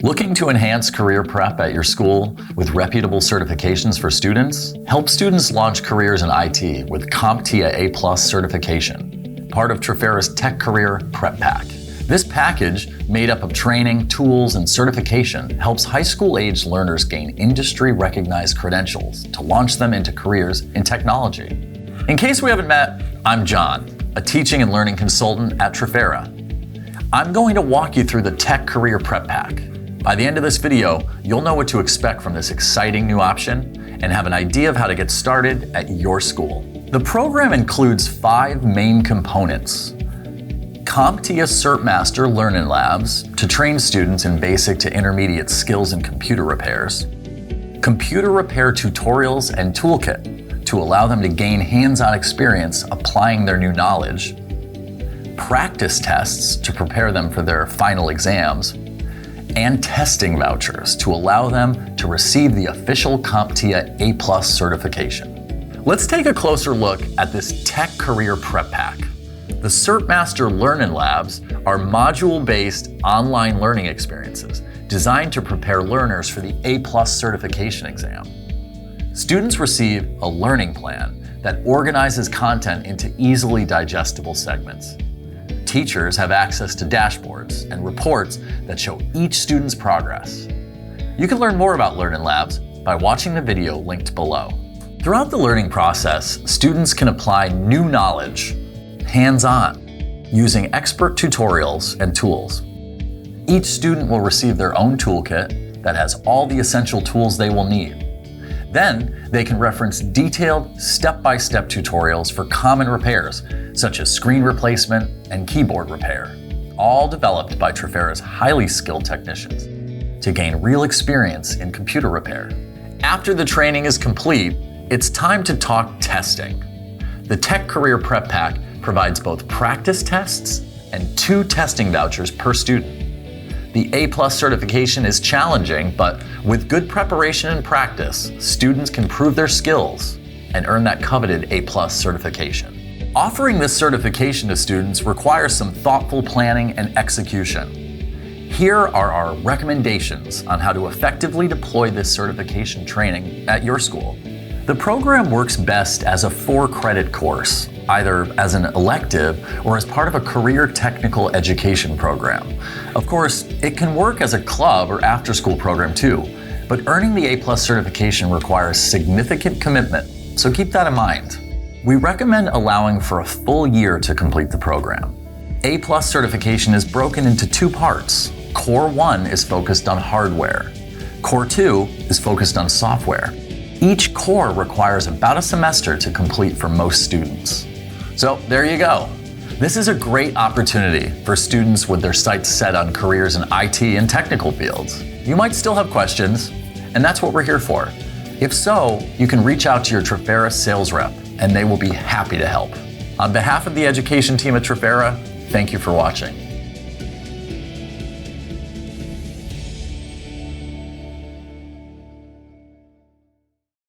Looking to enhance career prep at your school with reputable certifications for students? Help students launch careers in IT with CompTIA A+ certification, part of Trafera's Tech Career Prep Pack. This package, made up of training, tools, and certification, helps high school-aged learners gain industry-recognized credentials to launch them into careers in technology. In case we haven't met, I'm John, a teaching and learning consultant at Trafera. I'm going to walk you through the Tech Career Prep Pack. By the end of this video, you'll know what to expect from this exciting new option and have an idea of how to get started at your school. The program includes 5 main components. CompTIA Cert Master Learning Labs to train students in basic to intermediate skills in computer repairs. Computer repair tutorials and toolkit to allow them to gain hands-on experience applying their new knowledge. Practice tests to prepare them for their final exams. And testing vouchers to allow them to receive the official CompTIA A+ certification. Let's take a closer look at this Tech Career Prep Pack. The Cert Master Learning Labs are module-based online learning experiences designed to prepare learners for the A+ certification exam. Students receive a learning plan that organizes content into easily digestible segments. Teachers have access to dashboards and reports that show each student's progress. You can learn more about Learning Labs by watching the video linked below. Throughout the learning process, students can apply new knowledge, hands-on, using expert tutorials and tools. Each student will receive their own toolkit that has all the essential tools they will need. Then, they can reference detailed step-by-step tutorials for common repairs, such as screen replacement and keyboard repair, all developed by Trafera's highly skilled technicians to gain real experience in computer repair. After the training is complete, it's time to talk testing. The Tech Career Prep Pack provides both practice tests and 2 testing vouchers per student. The A+ certification is challenging, but with good preparation and practice, students can prove their skills and earn that coveted A+ certification. Offering this certification to students requires some thoughtful planning and execution. Here are our recommendations on how to effectively deploy this certification training at your school. The program works best as a 4-credit course, either as an elective or as part of a career technical education program. Of course, it can work as a club or after-school program too, but earning the A+ certification requires significant commitment, so keep that in mind. We recommend allowing for a full year to complete the program. A+ certification is broken into 2 parts. Core 1 is focused on hardware. Core 2 is focused on software. Each core requires about a semester to complete for most students. So there you go. This is a great opportunity for students with their sights set on careers in IT and technical fields. You might still have questions, and that's what we're here for. If so, you can reach out to your Trafera sales rep, and they will be happy to help. On behalf of the education team at Trafera, thank you for watching.